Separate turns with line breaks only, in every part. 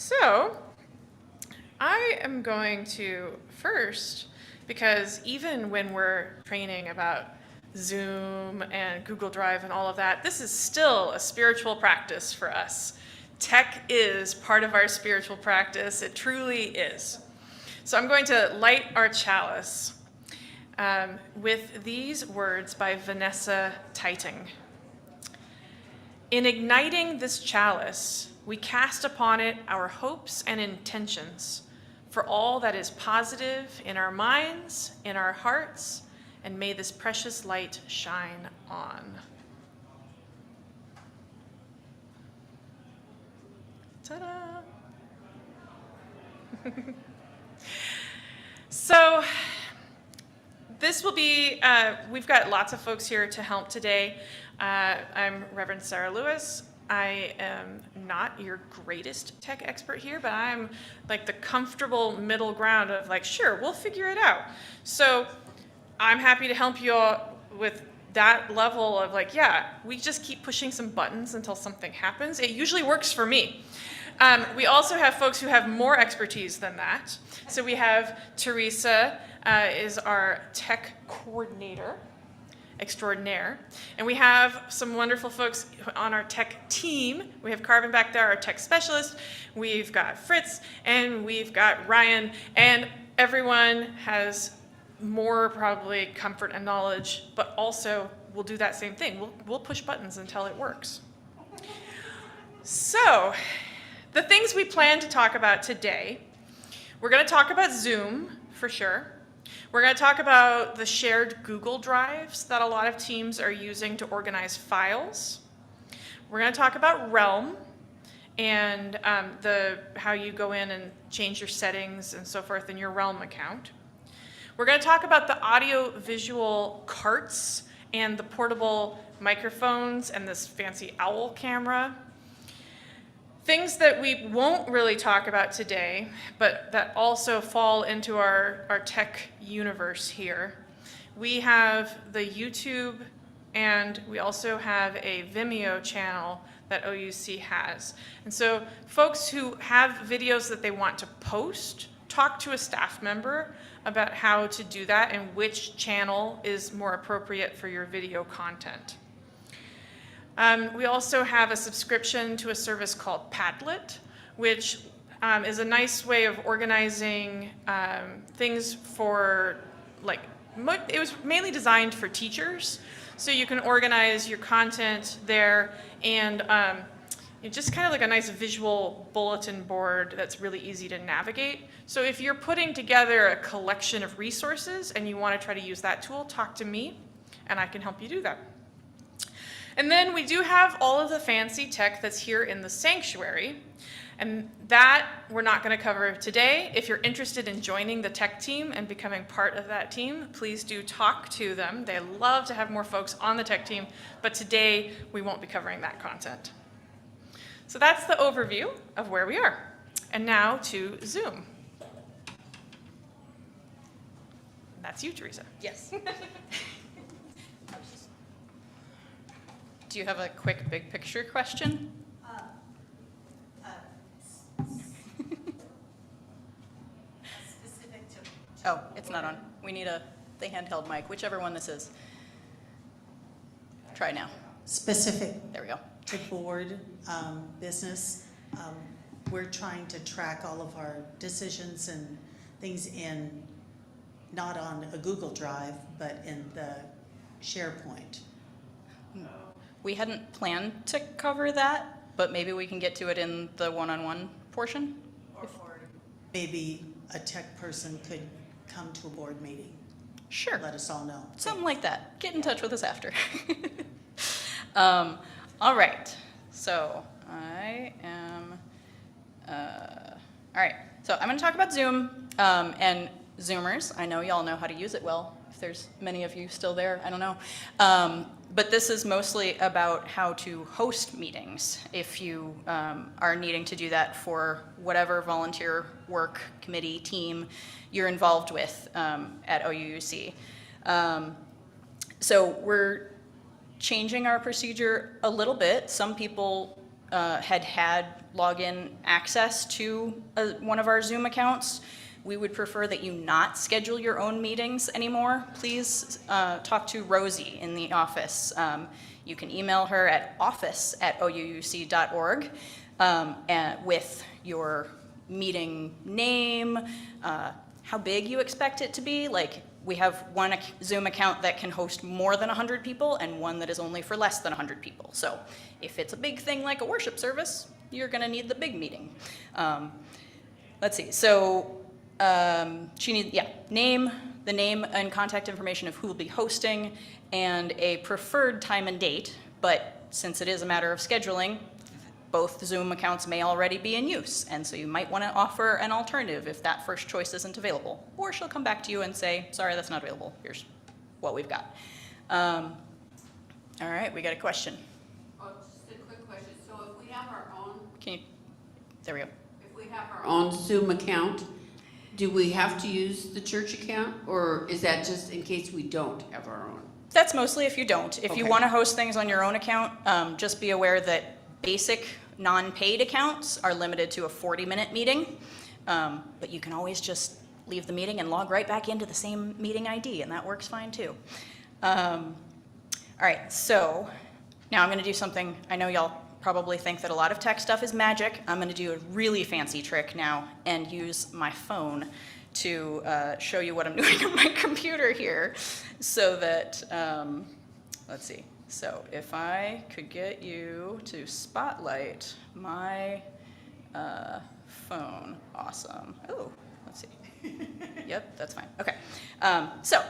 So I am going to first, because even when we're training about Zoom and Google Drive and all of that, this is still a spiritual practice for us. Tech is part of our spiritual practice. It truly is. So I'm going to light our chalice with these words by Vanessa Teiting. In igniting this chalice, we cast upon it our hopes and intentions for all that is positive in our minds, in our hearts, and may this precious light shine on. Ta-da! So this will be, we've got lots of folks here to help today. I'm Reverend Sara Lewis. I am not your greatest tech expert here, but I'm like the comfortable middle ground of like, sure, we'll figure it out. So I'm happy to help you all with that level of like, yeah, we just keep pushing some buttons until something happens. It usually works for me. We also have folks who have more expertise than that. So we have Teresa is our tech coordinator extraordinaire. And we have some wonderful folks on our tech team. We have Carvin back there, our tech specialist. We've got Fritz, and we've got Ryan. And everyone has more probably comfort and knowledge, but also we'll do that same thing. We'll push buttons until it works. So the things we plan to talk about today, we're going to talk about Zoom for sure. We're going to talk about the shared Google Drives that a lot of teams are using to organize files. We're going to talk about Realm and how you go in and change your settings and so forth in your Realm account. We're going to talk about the audio-visual carts and the portable microphones and this fancy owl camera. Things that we won't really talk about today, but that also fall into our tech universe here. We have the YouTube, and we also have a Vimeo channel that OUUC has. And so folks who have videos that they want to post, talk to a staff member about how to do that and which channel is more appropriate for your video content. We also have a subscription to a service called Padlet, which is a nice way of organizing things for, like, it was mainly designed for teachers. So you can organize your content there and just kind of like a nice visual bulletin board that's really easy to navigate. So if you're putting together a collection of resources and you want to try to use that tool, talk to me and I can help you do that. And then we do have all of the fancy tech that's here in the sanctuary, and that we're not going to cover today. If you're interested in joining the tech team and becoming part of that team, please do talk to them. They love to have more folks on the tech team, but today we won't be covering that content. So that's the overview of where we are. And now to Zoom. That's you, Teresa.
Yes. Do you have a quick big picture question?
Specific to
Oh, it's not on. We need the handheld mic, whichever one this is. Try now.
specific
There we go.
to board business. We're trying to track all of our decisions and things in, not on a Google Drive, but in the SharePoint.
We hadn't planned to cover that, but maybe we can get to it in the one-on-one portion.
Or maybe a tech person could come to a board meeting.
Sure.
Let us all know.
Something like that. Get in touch with us after. All right. So I am, all right. So I'm going to talk about Zoom and Zoomers. I know y'all know how to use it well. If there's many of you still there, I don't know. But this is mostly about how to host meetings if you are needing to do that for whatever volunteer work, committee, team you're involved with at OUUC. So we're changing our procedure a little bit. Some people had login access to one of our Zoom accounts, we would prefer that you not schedule your own meetings anymore. Please talk to Rosie in the office. You can email her at office@ouuc.org with your meeting name, how big you expect it to be. Like, we have one Zoom account that can host more than 100 people and one that is only for less than 100 people. So if it's a big thing like a worship service, you're gonna need the big meeting. Let's see, so she needs, the name and contact information of who will be hosting, and a preferred time and date, but since it is a matter of scheduling, both Zoom accounts may already be in use, and so you might want to offer an alternative if that first choice isn't available. Or she'll come back to you and say, sorry, that's not available. Here's what we've got. All right, we got a question.
Oh, just a quick question. So if we have our own,
There we go.
if we have our own Zoom account, do we have to use the church account, or is that just in case we don't have our own?
That's mostly if you don't. If you
Okay.
want to host things on your own account, just be aware that basic non-paid accounts are limited to a 40-minute meeting, but you can always just leave the meeting and log right back into the same meeting ID, and that works fine too. All right, so now I'm going to do something. I know y'all probably think that a lot of tech stuff is magic. I'm going to do a really fancy trick now and use my phone to show you what I'm doing on my computer here, so that, let's see. So if I could get you to spotlight my phone, awesome. Oh, let's see. Yep, that's fine. Okay, so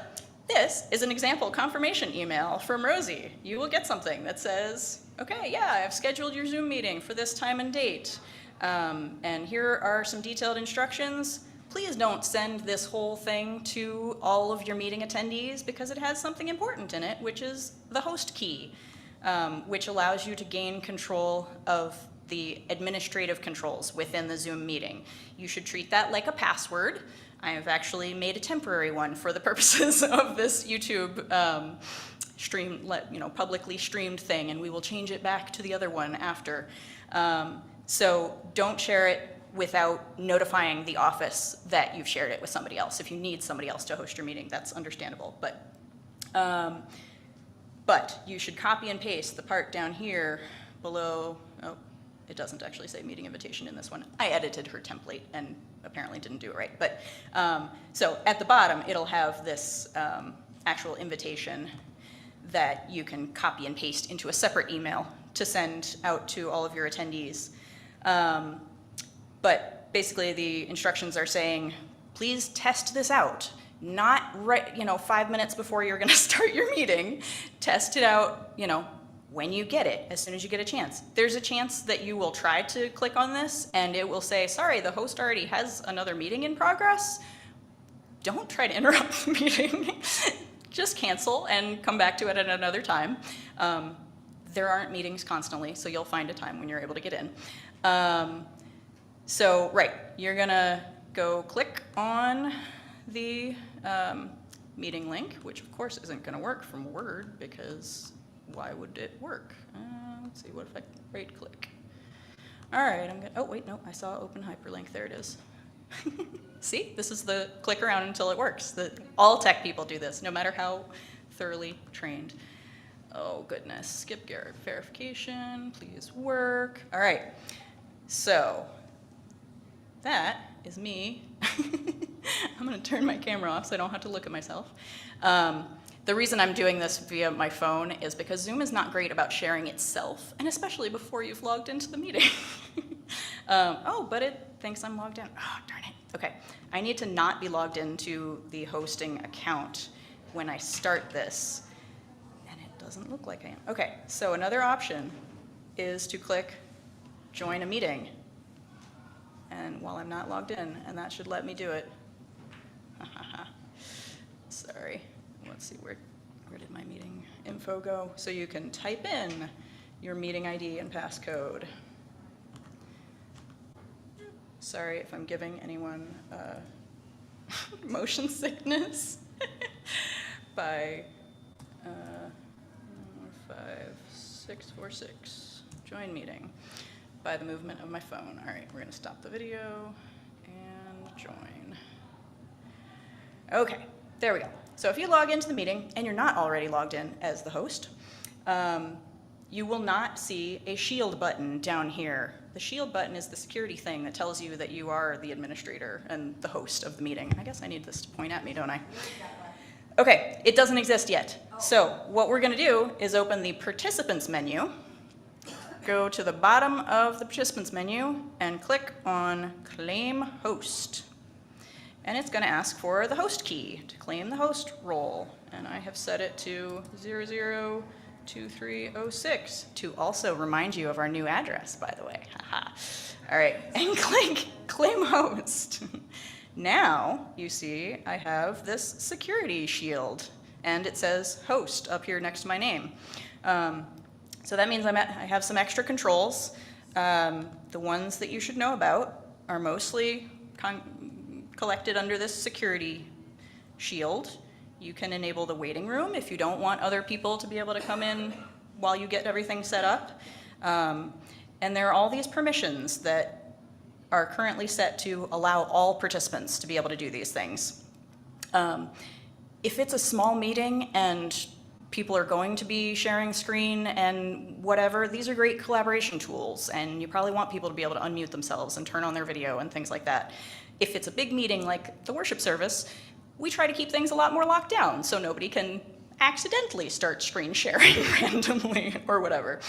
this is an example confirmation email from Rosie. You will get something that says, okay, yeah, I've scheduled your Zoom meeting for this time and date. And here are some detailed instructions. Please don't send this whole thing to all of your meeting attendees because it has something important in it, which is the host key, which allows you to gain control of the administrative controls within the Zoom meeting. You should treat that like a password. I have actually made a temporary one for the purposes of this YouTube publicly streamed thing, and we will change it back to the other one after. So don't share it without notifying the office that you've shared it with somebody else. If you need somebody else to host your meeting, that's understandable. But you should copy and paste the part down here below. Oh, it doesn't actually say meeting invitation in this one. I edited her template and apparently didn't do it right. But so at the bottom, it'll have this actual invitation that you can copy and paste into a separate email to send out to all of your attendees. But basically the instructions are saying, please test this out. Not right, 5 minutes before you're gonna start your meeting. Test it out, when you get it, as soon as you get a chance. There's a chance that you will try to click on this and it will say, sorry, the host already has another meeting in progress. Don't try to interrupt the meeting. Just cancel and come back to it at another time. There aren't meetings constantly, so you'll find a time when you're able to get in. So, right, you're gonna go click on the meeting link, which of course isn't gonna work from Word because why would it work? Let's see, what if I right click? All right, oh wait, no, I saw open hyperlink, there it is. See, this is the click around until it works. All tech people do this, no matter how thoroughly trained. Oh goodness, skip verification, please work. All right, so that is me. I'm gonna turn my camera off so I don't have to look at myself. The reason I'm doing this via my phone is because Zoom is not great about sharing itself, and especially before you've logged into the meeting. Oh, but it thinks I'm logged in. Oh, darn it. Okay, I need to not be logged into the hosting account when I start this, and it doesn't look like I am. Okay, so another option is to click join a meeting. And while I'm not logged in, and that should let me do it. Sorry, let's see, where did my meeting info go? So you can type in your meeting ID and passcode. Sorry if I'm giving anyone motion sickness by 5646, join meeting. by the movement of my phone. All right, we're gonna stop the video and join. Okay, there we go. So if you log into the meeting and you're not already logged in as the host, you will not see a shield button down here. The shield button is the security thing that tells you that you are the administrator and the host of the meeting. I guess I need this to point at me, don't I? Okay, it doesn't exist yet. So what we're gonna do is open the participants menu, go to the bottom of the participants menu and click on claim host. And it's gonna ask for the host key to claim the host role. And I have set it to 002306 to also remind you of our new address, by the way. Haha. All right, and click claim host. Now you see I have this security shield and it says host up here next to my name. So that means I have some extra controls. The ones that you should know about are mostly collected under this security shield. You can enable the waiting room if you don't want other people to be able to come in while you get everything set up. And there are all these permissions that are currently set to allow all participants to be able to do these things. If it's a small meeting and people are going to be sharing screen and whatever, these are great collaboration tools, and you probably want people to be able to unmute themselves and turn on their video and things like that. If it's a big meeting like the worship service, we try to keep things a lot more locked down so nobody can accidentally start screen sharing randomly or whatever.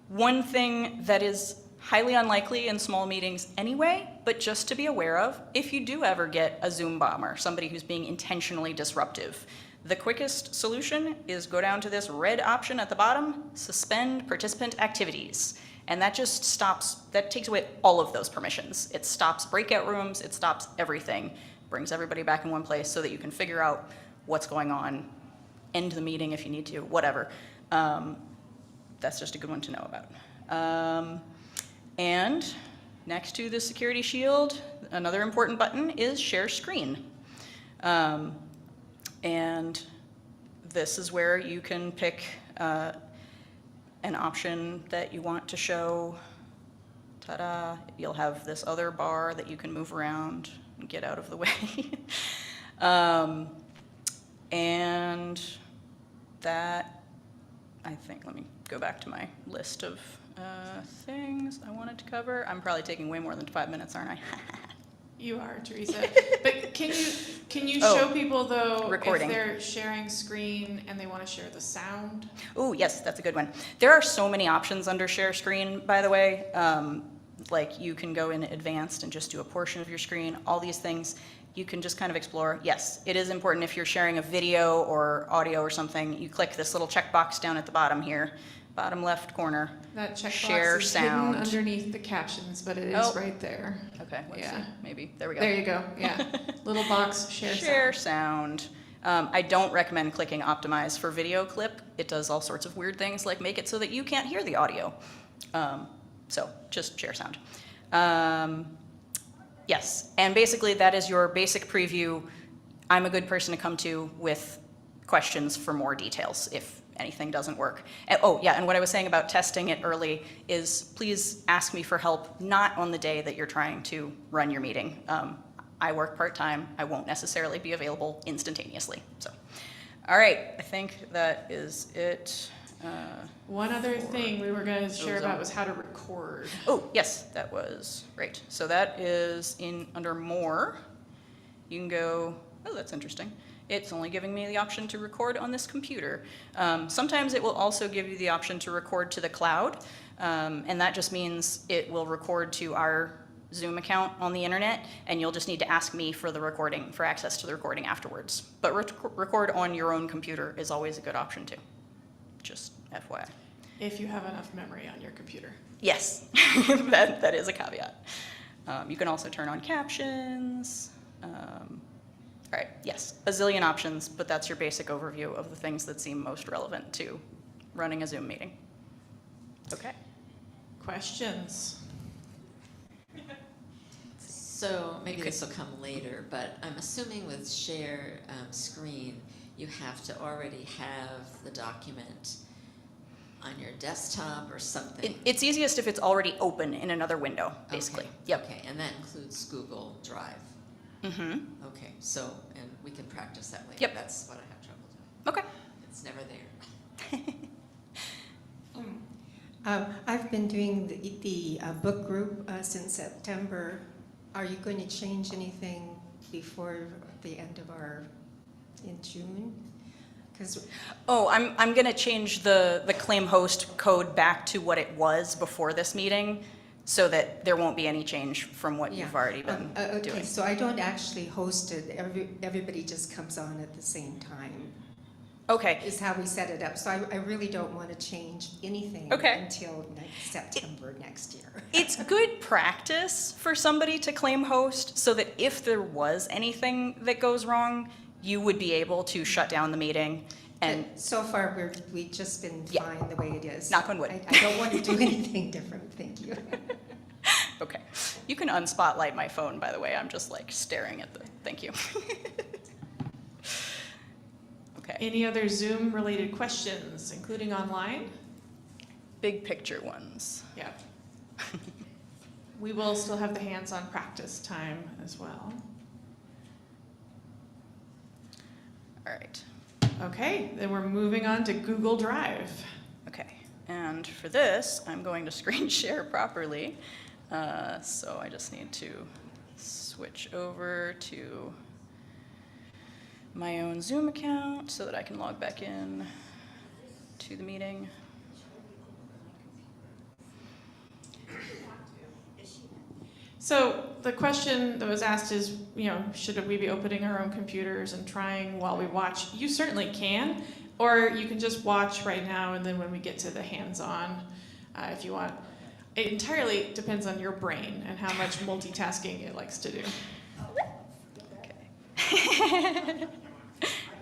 One thing that is highly unlikely in small meetings anyway, but just to be aware of, if you do ever get a Zoom bomber, somebody who's being intentionally disruptive, the quickest solution is go down to this red option at the bottom, suspend participant activities. And that just stops, that takes away all of those permissions. It stops breakout rooms, it stops everything, brings everybody back in one place so that you can figure out what's going on, end the meeting if you need to, whatever. That's just a good one to know about. And next to the security shield, another important button is share screen. And this is where you can pick an option that you want to show. Ta-da! You'll have this other bar that you can move around and get out of the way. And that, I think, let me go back to my list of things I wanted to cover. I'm probably taking way more than 5 minutes, aren't I?
You are, Teresa. But can you show people though
recording.
if they're sharing screen and they want to share the sound?
Oh, yes, that's a good one. There are so many options under share screen, by the way. Like you can go in advanced and just do a portion of your screen, all these things you can just kind of explore. Yes, it is important if you're sharing a video or audio or something, you click this little checkbox down at the bottom here, bottom left corner.
That checkbox
Share
is
sound.
hidden underneath the captions, but it is
Oh.
right there.
Okay, let's
Yeah.
see, maybe, there we go.
There you go, yeah. Little box, share
sound. I don't recommend clicking optimize for video clip. It does all sorts of weird things like make it so that you can't hear the audio. So just share sound. Yes, and basically that is your basic preview. I'm a good person to come to with questions for more details if anything doesn't work. And, oh yeah, and what I was saying about testing it early is please ask me for help, not on the day that you're trying to run your meeting. I work part-time. I won't necessarily be available instantaneously. So, all right, I think that is it.
One other thing we were going to share
Ozone.
about was how to record.
Oh, yes, that was great. So that is in under more. You can go, oh, that's interesting. It's only giving me the option to record on this computer. Sometimes it will also give you the option to record to the cloud, and that just means it will record to our Zoom account on the internet, and you'll just need to ask me for the recording, for access to the recording afterwards. But record on your own computer is always a good option too. Just FYI.
If you have enough memory on your computer.
Yes, that is a caveat. You can also turn on captions. All right, yes, a zillion options, but that's your basic overview of the things that seem most relevant to running a Zoom meeting. Okay.
Questions?
So maybe this will come later, but I'm assuming with share screen, you have to already have the document on your desktop or something?
It's easiest if it's already open in another window, basically.
Okay,
Yep.
Okay, and that includes Google Drive.
Mm-hmm.
Okay, so, and we can practice that later.
Yep.
That's what I have trouble doing.
Okay.
It's never there.
I've been doing the book group since September. Are you going to change anything before the end of in June? Because
Oh, I'm going to change the claim host code back to what it was before this meeting so that there won't be any change from what you've already been
okay,
doing.
so I don't actually host it. Everybody just comes on at the same time.
Okay.
Is how we set it up. So I really don't want to change anything
Okay.
until September next year.
It's good practice for somebody to claim host so that if there was anything that goes wrong, you would be able to shut down the meeting and
But so far, we've just been
Yeah.
fine the way it is.
Knock on wood.
I don't want to do anything different. Thank you.
okay. You can unspotlight my phone, by the way. I'm just like staring at thank you. Okay.
Any other Zoom related questions, including online?
Big picture ones.
Yeah. We will still have the hands-on practice time as well.
All right.
Okay, then we're moving on to Google Drive.
Okay. And for this, I'm going to screen share properly. So I just need to switch over to my own Zoom account so that I can log back in to the meeting.
So the question that was asked is, should we be opening our own computers and trying while we watch? You certainly can, or you can just watch right now and then when we get to the hands-on, if you want. It entirely depends on your brain and how much multitasking it likes to do.
Okay.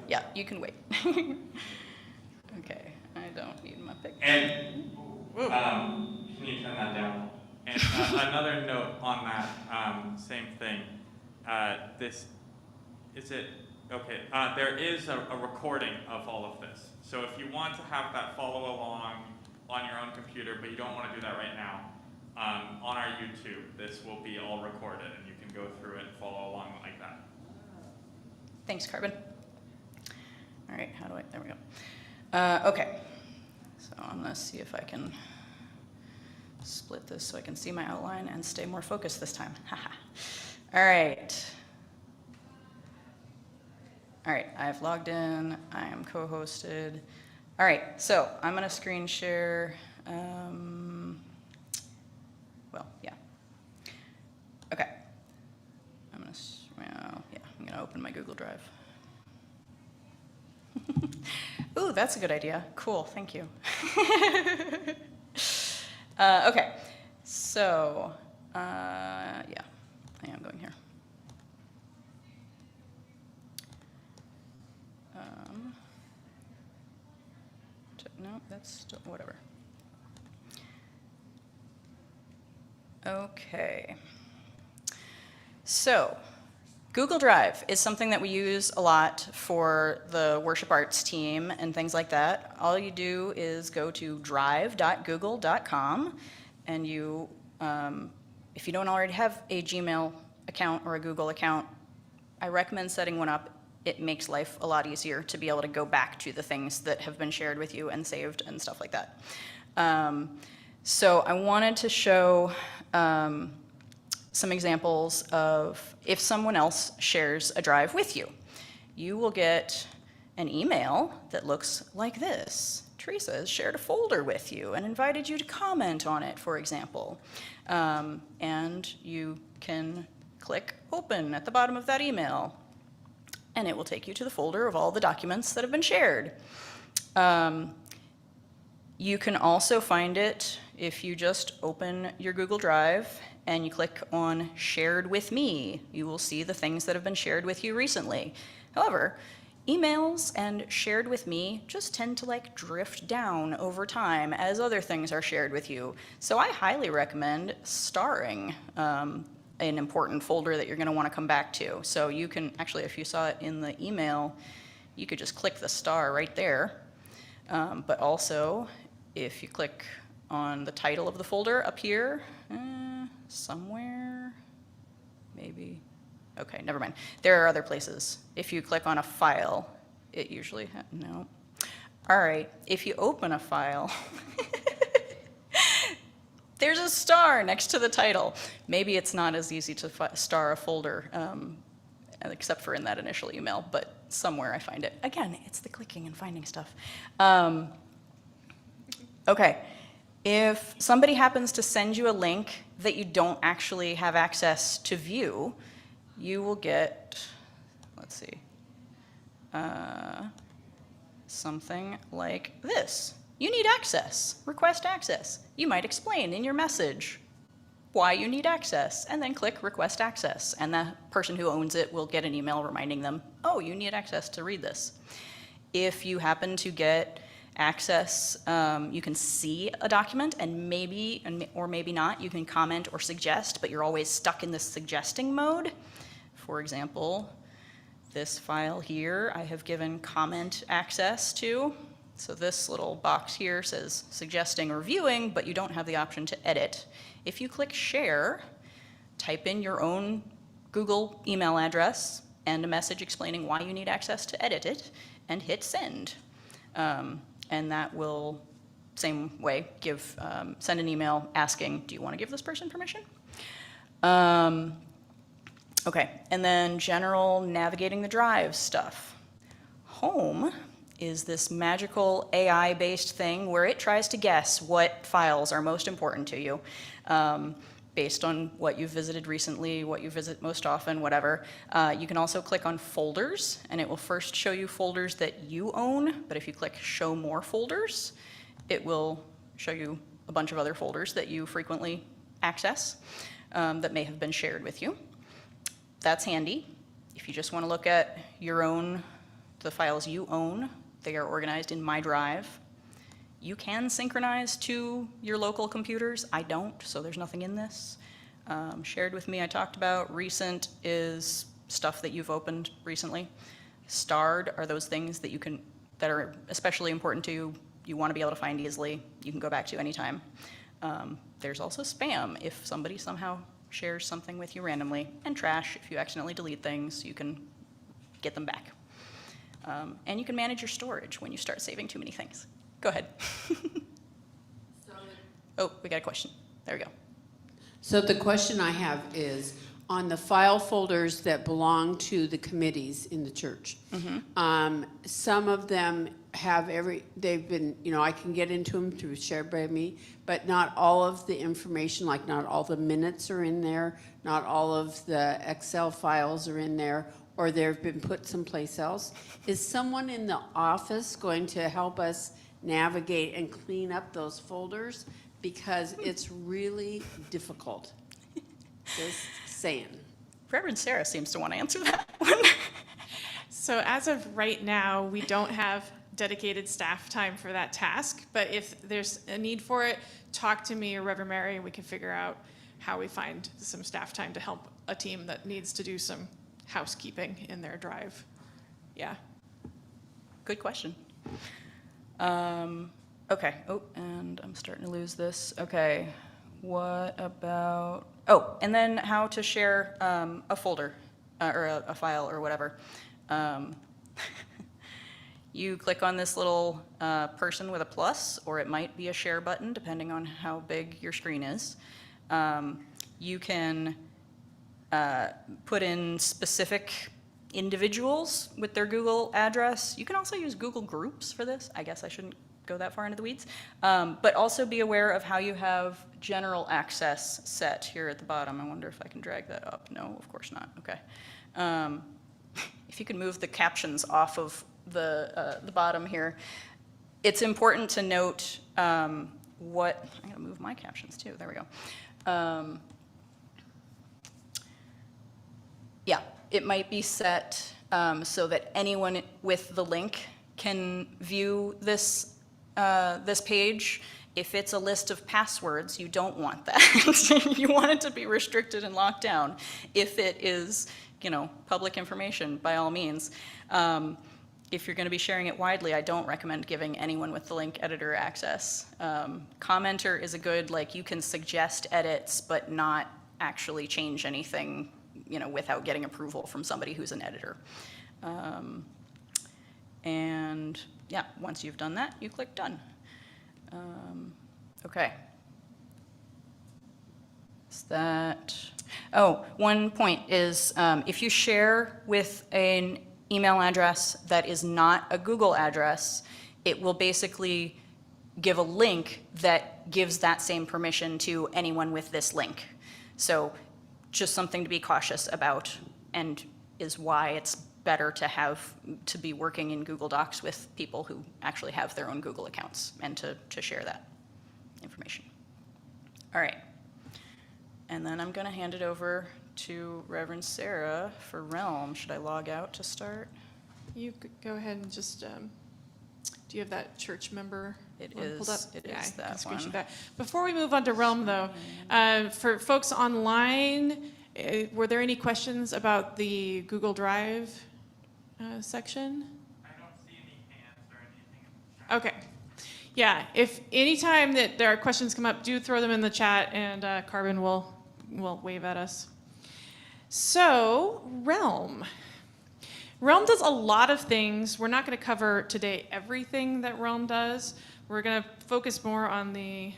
Yeah, you can wait. Okay, I don't need my picture.
And can you turn that down? And another note on that same thing. There is a recording of all of this. So if you want to have that follow along on your own computer, but you don't want to do that right now, on our YouTube, this will be all recorded, and you can go through it and follow along like that.
Thanks, Carbon. All right, there we go. Okay, so I'm gonna see if I can split this so I can see my outline and stay more focused this time. Haha. All right. All right, I've logged in, I am co-hosted. All right, so I'm gonna screen share, yeah. Okay. I'm gonna open my Google Drive. Ooh, that's a good idea. Cool, thank you. Okay, so, yeah, I am going here. No, that's still, whatever. Okay. So, Google Drive is something that we use a lot for the worship arts team and things like that. All you do is go to drive.google.com and you, if you don't already have a Gmail account or a Google account, I recommend setting one up. It makes life a lot easier to be able to go back to the things that have been shared with you and saved and stuff like that. So I wanted to show some examples of if someone else shares a drive with you. You will get an email that looks like this. Teresa has shared a folder with you and invited you to comment on it, for example. And you can click open at the bottom of that email, and it will take you to the folder of all the documents that have been shared. You can also find it if you just open your Google Drive and you click on Shared with Me. You will see the things that have been shared with you recently. However, emails and Shared with Me just tend to drift down over time as other things are shared with you. So I highly recommend starring an important folder that you're going to want to come back to. So you can, actually, if you saw it in the email, you could just click the star right there. But also, If you click on the title of the folder up here, somewhere, maybe, okay, never mind. There are other places. If you click on a file, it usually, no. All right, if you open a file, there's a star next to the title. Maybe it's not as easy to star a folder, except for in that initial email, but somewhere I find it. Again, it's the clicking and finding stuff. Okay, if somebody happens to send you a link that you don't actually have access to view, you will get, let's see, something like this. You need access, request access. You might explain in your message why you need access, and then click request access, and the person who owns it will get an email reminding them, oh, you need access to read this. If you happen to get access, you can see a document, and maybe, or maybe not, you can comment or suggest, but you're always stuck in this suggesting mode. For example, this file here, I have given comment access to. So this little box here says suggesting or viewing, but you don't have the option to edit. If you click share, type in your own Google email address and a message explaining why you need access to edit it, and hit send. And that will, same way, send an email asking, do you want to give this person permission? Okay, and then general navigating the drive stuff. Home is this magical AI-based thing where it tries to guess what files are most important to you, based on what you've visited recently, what you visit most often, whatever. You can also click on folders, and it will first show you folders that you own, but if you click show more folders, it will show you a bunch of other folders that you frequently access that may have been shared with you. That's handy. If you just want to look at your own, the files you own, they are organized in My Drive. You can synchronize to your local computers. I don't, so there's nothing in this. Shared with me, I talked about. Recent is stuff that you've opened recently. Starred are those things that that are especially important to you, you want to be able to find easily, you can go back to anytime. There's also spam if somebody somehow shares something with you randomly, and trash if you accidentally delete things, you can get them back. And you can manage your storage when you start saving too many things. Go ahead. Oh, we got a question. There we go.
So the question I have is, on the file folders that belong to the committees in the church, some of them have they've been, I can get into them through Shared by Me, but not all of the information, like not all the minutes are in there, not all of the Excel files are in there, or they've been put someplace else. Is someone in the office going to help us navigate and clean up those folders? Because it's really difficult. Just saying.
Reverend Sara seems to want to answer that one.
So as of right now, we don't have dedicated staff time for that task, but if there's a need for it, talk to me or Reverend Mary, and we can figure out how we find some staff time to help a team that needs to do some housekeeping in their drive. Yeah.
Good question. Okay. Oh, and I'm starting to lose this. Okay. What about, and then how to share a folder or a file or whatever. You click on this little person with a plus, or it might be a share button, depending on how big your screen is. You can put in specific individuals with their Google address. You can also use Google Groups for this. I guess I shouldn't go that far into the weeds. But also be aware of how you have general access set here at the bottom. I wonder if I can drag that up. No, of course not. Okay. If you can move the captions off of the bottom here. It's important to note I'm gonna move my captions too, there we go. Yeah, it might be set so that anyone with the link can view this, this page. If it's a list of passwords, you don't want that. You want it to be restricted and locked down. If it is, public information, by all means. if you're going to be sharing it widely, I don't recommend giving anyone with the link editor access. Commenter is a good, like, you can suggest edits, but not actually change anything, you know, without getting approval from somebody who's an editor. And yeah, once you've done that, you click done. Okay. Is that, oh, one point is if you share with an email address that is not a Google address, it will basically give a link that gives that same permission to anyone with this link. So just something to be cautious about, and is why it's better to be working in Google Docs with people who actually have their own Google accounts and to share that information. All right. And then I'm going to hand it over to Reverend Sara for Realm. Should I log out to start?
You could go ahead and just, do you have that church member
It
one pulled up?
is. It
Yeah,
is
I can
that
screenshot
one.
that. Before we move on to Realm, though, for folks online, were there any questions about the Google Drive section?
I don't see any hands or anything in the chat.
Okay. Yeah, if anytime that there are questions come up, do throw them in the chat, and Carbon will wave at us. So, Realm. Realm does a lot of things. We're not going to cover today everything that Realm does. We're going to focus more on the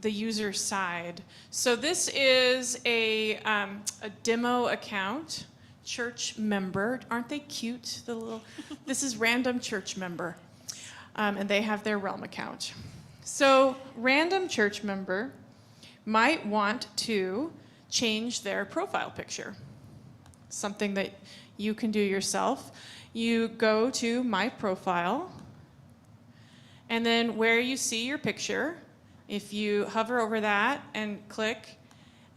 user side. So this is a demo account. Church member. Aren't they cute? The little. This is random church member. And they have their Realm account. So random church member might want to change their profile picture. Something that you can do yourself. You go to My Profile, and then where you see your picture, if you hover over that and click,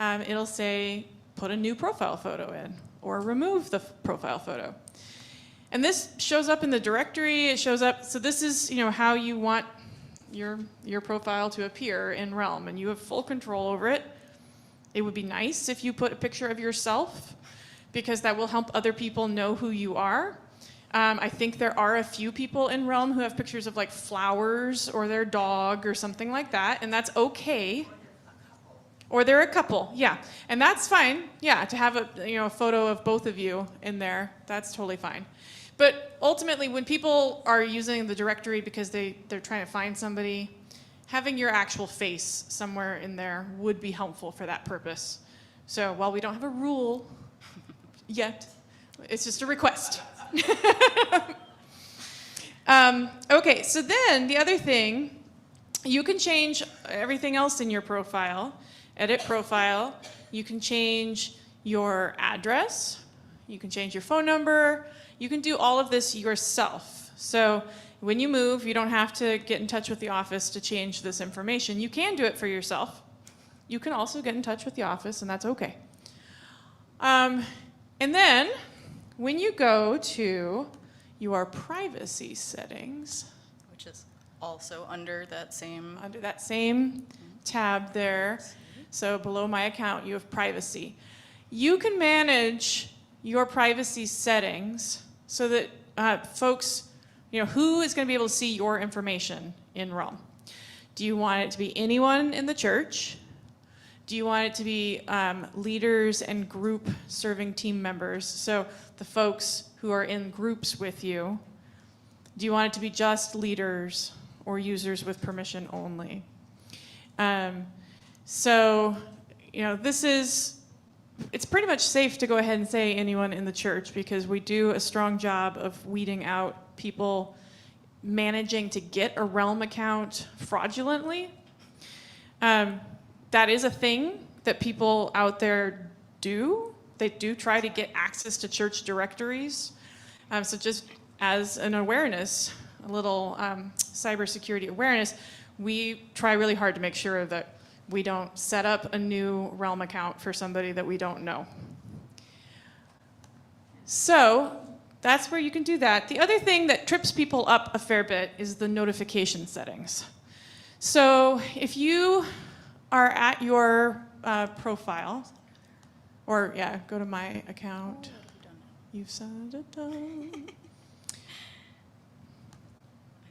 it'll say put a new profile photo in, or remove the profile photo. And this shows up in the directory. It shows up, so this is, you know, how you want your profile to appear in Realm, and you have full control over it. It would be nice if you put a picture of yourself, because that will help other people know who you are. I think there are a few people in Realm who have pictures of like flowers or their dog or something like that, and that's okay. Or they're a couple, yeah, and that's fine. Yeah, to have a photo of both of you in there, that's totally fine. But ultimately, when people are using the directory because they're trying to find somebody, having your actual face somewhere in there would be helpful for that purpose. So while we don't have a rule yet, it's just a request. Okay, so then the other thing, you can change everything else in your profile. Edit profile. You can change your address. You can change your phone number. You can do all of this yourself. So when you move, you don't have to get in touch with the office to change this information. You can do it for yourself. You can also get in touch with the office, and that's okay. And then when you go to your privacy settings,
Which is also under that same.
under that same tab there, so below My Account, you have privacy. You can manage your privacy settings so that folks, who is going to be able to see your information in Realm. Do you want it to be anyone in the church? Do you want it to be leaders and group serving team members? So the folks who are in groups with you. Do you want it to be just leaders or users with permission only? So, it's pretty much safe to go ahead and say anyone in the church, because we do a strong job of weeding out people managing to get a Realm account fraudulently. That is a thing that people out there do. They do try to get access to church directories. So just as an awareness, a little cybersecurity awareness, we try really hard to make sure that we don't set up a new Realm account for somebody that we don't know. So that's where you can do that. The other thing that trips people up a fair bit is the notification settings. So if you are at your profile, or go to My Account. You've said it done.
I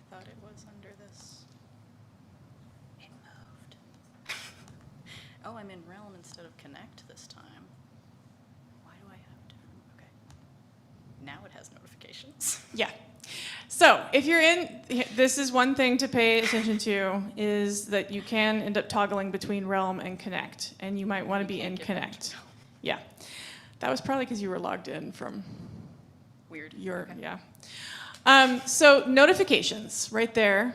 thought it was under this. It moved. Oh, I'm in Realm instead of Connect this time. Why do I have different? Okay. Now it has notifications.
Yeah. So if you're in, this is one thing to pay attention to, is that you can end up toggling between Realm and Connect, and you might want to be in Connect. Yeah. That was probably because you were logged in from
Weird.
your,
Okay.
yeah. So notifications, right there.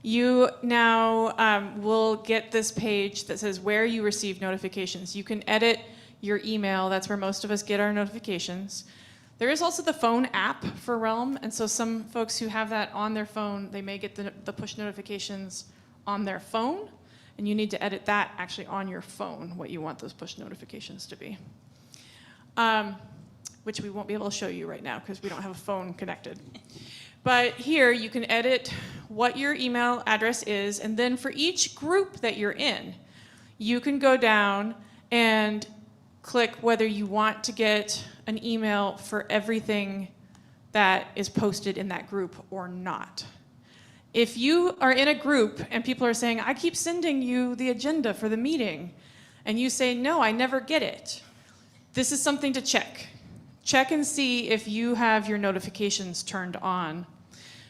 You now will get this page that says where you receive notifications. You can edit your email. That's where most of us get our notifications. There is also the phone app for Realm, and so some folks who have that on their phone, they may get the push notifications on their phone, and you need to edit that actually on your phone, what you want those push notifications to be. Which we won't be able to show you right now because we don't have a phone connected. But here you can edit what your email address is, and then for each group that you're in, you can go down and click whether you want to get an email for everything that is posted in that group or not. If you are in a group and people are saying, I keep sending you the agenda for the meeting, and you say, no, I never get it, this is something to check. Check and see if you have your notifications turned on,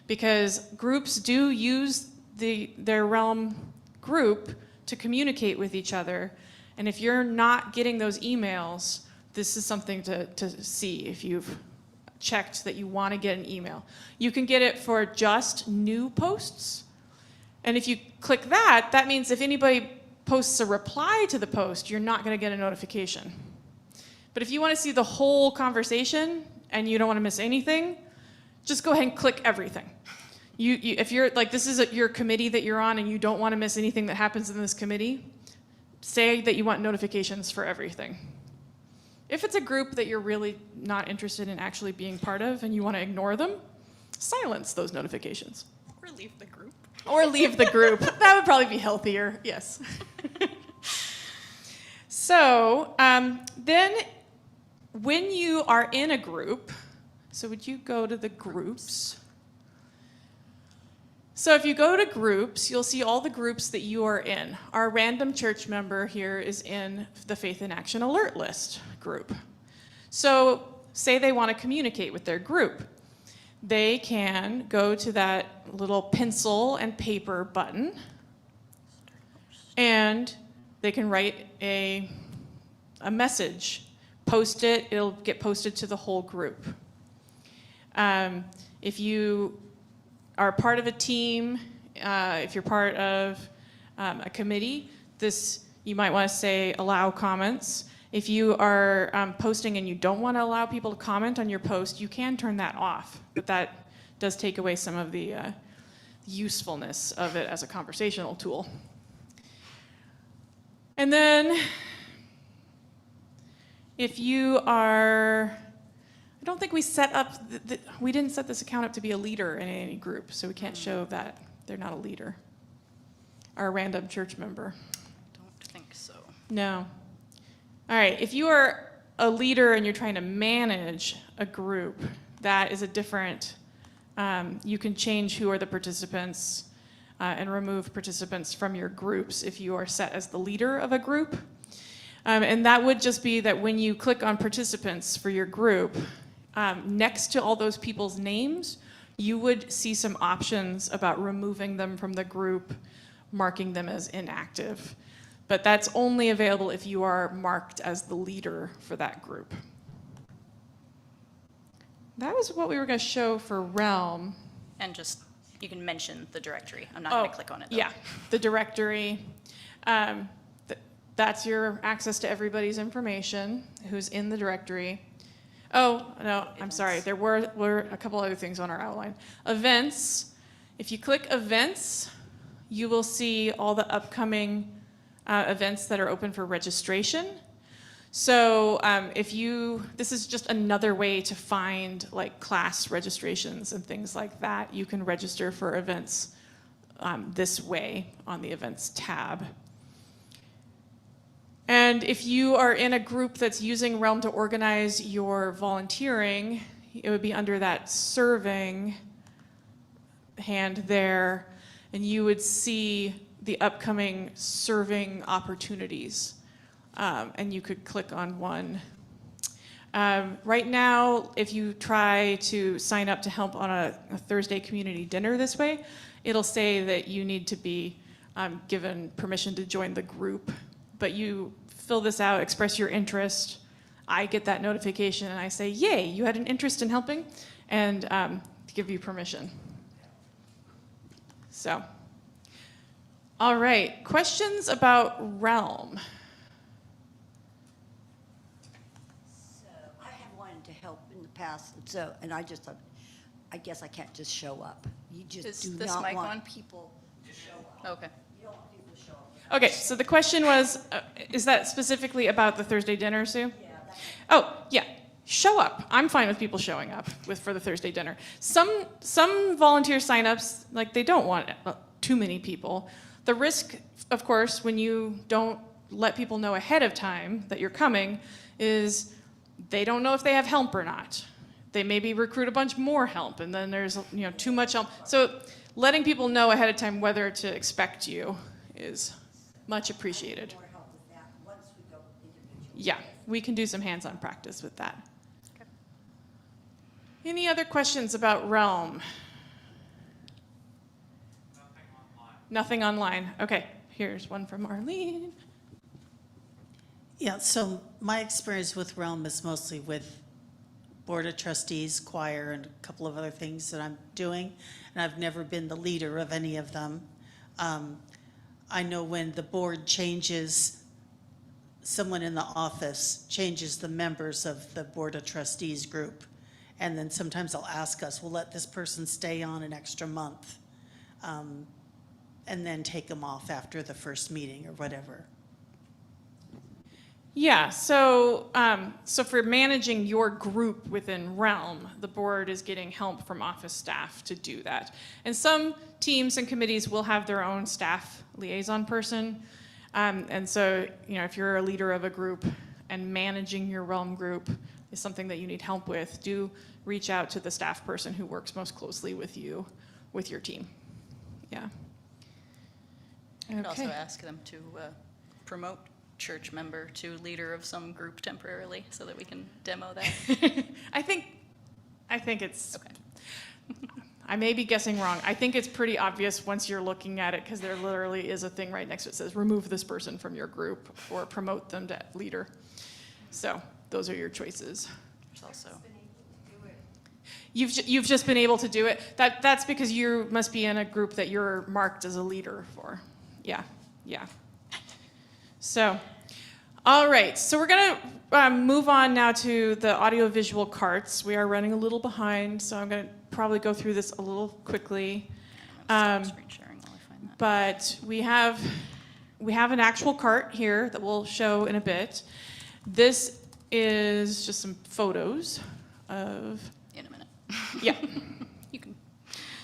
because groups do use their Realm group to communicate with each other, and if you're not getting those emails, this is something to see if you've checked that you want to get an email. You can get it for just new posts, and if you click that, that means if anybody posts a reply to the post, you're not going to get a notification. But if you want to see the whole conversation and you don't want to miss anything, just go ahead and click everything. If you're like, this is your committee that you're on and you don't want to miss anything that happens in this committee, say that you want notifications for everything. If it's a group that you're really not interested in actually being part of and you want to ignore them, silence those notifications.
Or leave the group.
Or leave the group. That would probably be healthier, yes. So then when you are in a group, so would you go to the groups? So if you go to groups, you'll see all the groups that you are in. Our random church member here is in the Faith in Action Alert List group. So say they want to communicate with their group. They can go to that little pencil and paper button, and they can write a message, post it, it'll get posted to the whole group. If you are part of a team, if you're part of a committee, you might want to say allow comments. If you are posting and you don't want to allow people to comment on your post, you can turn that off, but that does take away some of the usefulness of it as a conversational tool. And then if you are, I don't think we set up, we didn't set this account up to be a leader in any group, so we can't show that they're not a leader. Our random church member.
Don't think so.
No. All right, if you are a leader and you're trying to manage a group, that is a different, you can change who are the participants and remove participants from your groups if you are set as the leader of a group. And that would just be that when you click on participants for your group, next to all those people's names, you would see some options about removing them from the group, marking them as inactive. But that's only available if you are marked as the leader for that group. That was what we were going to show for Realm.
And just, you can mention the directory. I'm not going to click on it though.
Yeah, the directory. That's your access to everybody's information who's in the directory. Oh, no, I'm sorry. There were a couple other things on our outline. Events. If you click events, you will see all the upcoming events that are open for registration. So this is just another way to find like class registrations and things like that. You can register for events this way on the events tab. And if you are in a group that's using Realm to organize your volunteering, it would be under that serving hand there, and you would see the upcoming serving opportunities. And you could click on one. Right now, if you try to sign up to help on a Thursday community dinner this way, it'll say that you need to be given permission to join the group. But you fill this out, express your interest. I get that notification and I say, yay, you had an interest in helping, and give you permission. So, all right, questions about Realm?
So I have wanted to help in the past, and I just thought, I guess I can't just show up. You just
Is
do
this
not
mic
want
on?
people to show up.
Okay.
You don't want people to show up.
Okay, so the question was, is that specifically about the Thursday dinner, Sue?
Yeah, that's
Oh, yeah. Show up. I'm fine with people showing up for the Thursday dinner. Some volunteer signups, like, they don't want too many people. The risk, of course, when you don't let people know ahead of time that you're coming, is they don't know if they have help or not. They maybe recruit a bunch more help, and then there's too much help. So letting people know ahead of time whether to expect you is much appreciated.
more help with that once we go individual.
Yeah, we can do some hands-on practice with that. Any other questions about Realm? Nothing online. Okay, here's one from Arlene.
Yeah, so my experience with Realm is mostly with Board of Trustees, choir, and a couple of other things that I'm doing, and I've never been the leader of any of them. I know when the board changes, someone in the office changes the members of the Board of Trustees group, and then sometimes they'll ask us, we'll let this person stay on an extra month, and then take them off after the first meeting or whatever.
Yeah, so for managing your group within Realm, the board is getting help from office staff to do that. And some teams and committees will have their own staff liaison person. And so, if you're a leader of a group and managing your Realm group is something that you need help with, do reach out to the staff person who works most closely with you, with your team. Yeah.
I could also
Okay.
ask them to promote church member to leader of some group temporarily so that we can demo that.
I think it's,
Okay.
I may be guessing wrong. I think it's pretty obvious once you're looking at it, because there literally is a thing right next to it that says, remove this person from your group or promote them to leader. So those are your choices.
There's also,
You've just been able to do it. That's because you must be in a group that you're marked as a leader for. Yeah. So, all right. So we're gonna move on now to the audiovisual carts. We are running a little behind, so I'm gonna probably go through this a little quickly.
I'm gonna stop screen sharing while I find that.
But we have an actual cart here that we'll show in a bit. This is just some photos of.
In a minute.
Yeah.
You can.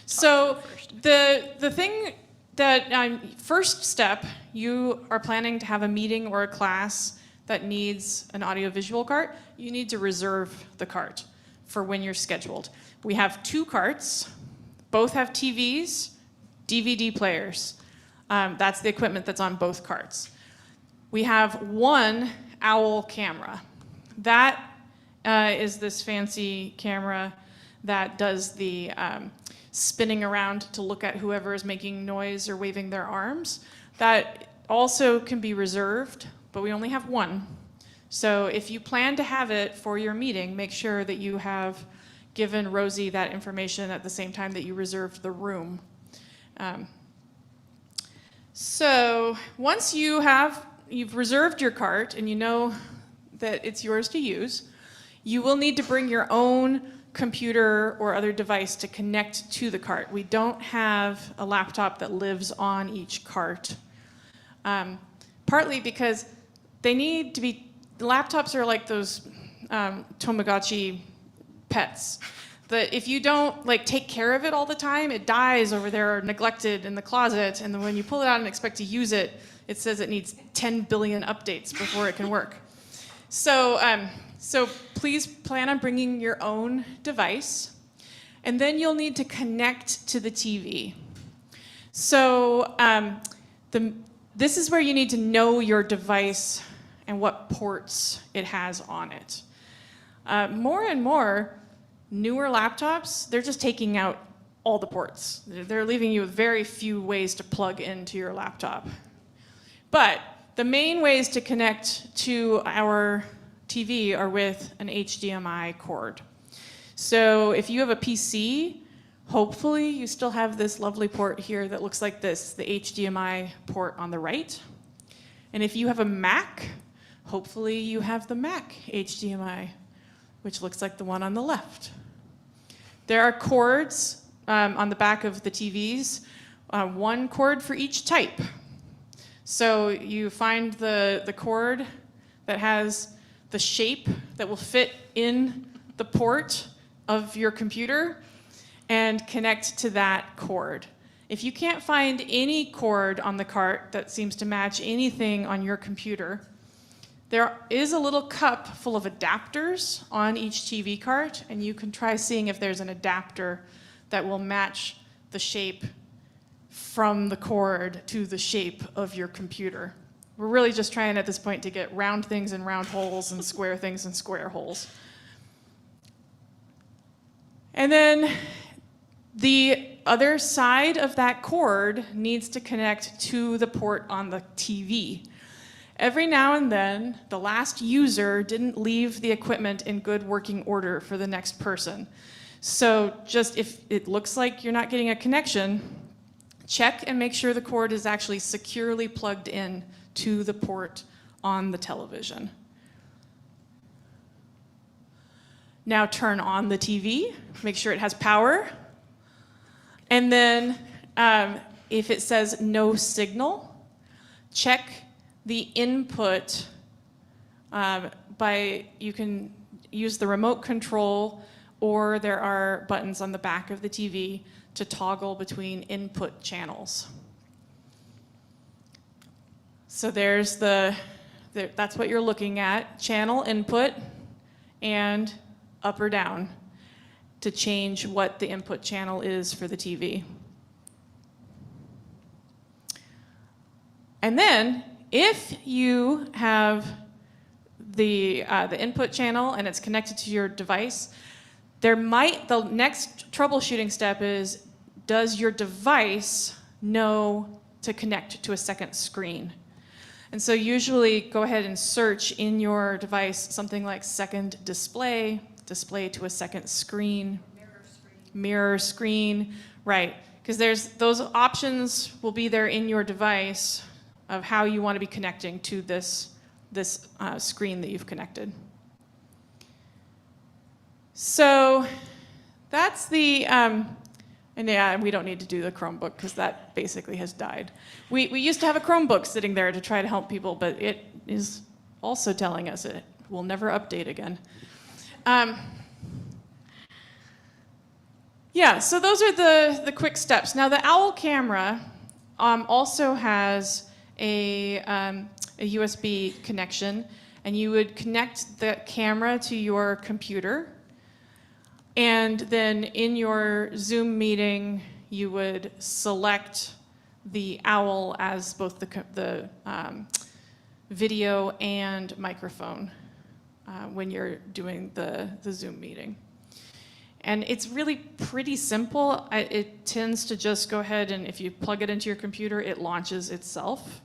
So
first.
the thing that first step, you are planning to have a meeting or a class that needs an audiovisual cart. You need to reserve the cart for when you're scheduled. We have 2 carts. Both have TVs, DVD players. That's the equipment that's on both carts. We have 1 OUUC camera. That is this fancy camera that does the spinning around to look at whoever is making noise or waving their arms. That also can be reserved, but we only have 1. So if you plan to have it for your meeting, make sure that you have given Rosie that information at the same time that you reserved the room. So once you've reserved your cart and you know that it's yours to use, you will need to bring your own computer or other device to connect to the cart. We don't have a laptop that lives on each cart. Partly because they need to be, laptops are like those Tamagotchi pets. That if you don't take care of it all the time, it dies over there or neglected in the closet, and then when you pull it out and expect to use it, It says it needs 10 billion updates before it can work. So, so please plan on bringing your own device, and then you'll need to connect to the TV. So this is where you need to know your device and what ports it has on it. More and more, newer laptops, they're just taking out all the ports. They're leaving you with very few ways to plug into your laptop. But the main ways to connect to our TV are with an HDMI cord. So if you have a PC, hopefully you still have this lovely port here that looks like this, the HDMI port on the right. And if you have a Mac, hopefully you have the Mac HDMI, which looks like the one on the left. There are cords on the back of the TVs, one cord for each type. So you find the cord that has the shape that will fit in the port of your computer and connect to that cord. If you can't find any cord on the cart that seems to match anything on your computer, there is a little cup full of adapters on each TV cart, and you can try seeing if there's an adapter that will match the shape from the cord to the shape of your computer. We're really just trying at this point to get round things in round holes and square things in square holes. And then the other side of that cord needs to connect to the port on the TV. Every now and then, the last user didn't leave the equipment in good working order for the next person. So just if it looks like you're not getting a connection, check and make sure the cord is actually securely plugged in to the port on the television. Now turn on the TV, make sure it has power. And then if it says no signal, check the input you can use the remote control, or there are buttons on the back of the TV to toggle between input channels. So there's that's what you're looking at, channel input and up or down to change what the input channel is for the TV. And then if you have the input channel and it's connected to your device, the next troubleshooting step is, does your device know to connect to a second screen? And so usually go ahead and search in your device something like second display to a second screen, mirror screen, right? Because those options will be there in your device of how you want to be connecting to this screen that you've connected. So that's the, and yeah, we don't need to do the Chromebook because that basically has died. We used to have a Chromebook sitting there to try to help people, but it is also telling us it will never update again. Yeah, so those are the quick steps. Now the OUUC camera also has a USB connection, and you would connect the camera to your computer, and then in your Zoom meeting you would select the OWL as both the video and microphone when you're doing the Zoom meeting. And it's really pretty simple. It tends to just go ahead and if you plug it into your computer, it launches itself.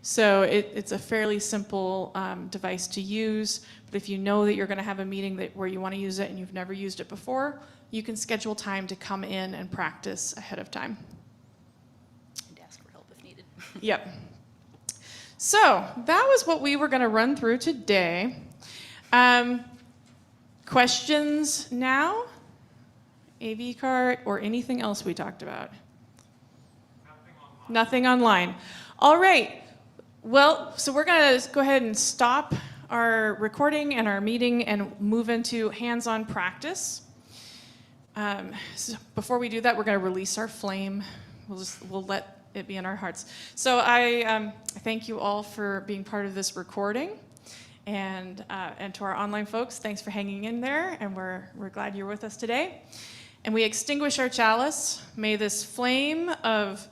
So it's a fairly simple device to use. But if you know that you're going to have a meeting where you want to use it and you've never used it before, you can schedule time to come in and practice ahead of time.
And ask for help if needed.
Yep. So that was what we were going to run through today. Questions now? AV cart or anything else we talked about? Nothing online. All right. Well, so we're going to go ahead and stop our recording and our meeting and move into hands-on practice. So before we do that, we're going to release our flame. We'll let it be in our hearts. So I thank you all for being part of this recording. And to our online folks, thanks for hanging in there, and we're glad you're with us today. And we extinguish our chalice. May this flame of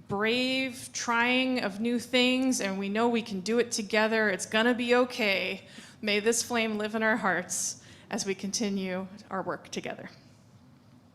brave trying of new things, and we know we can do it together, it's gonna be okay. May this flame live in our hearts as we continue our work together.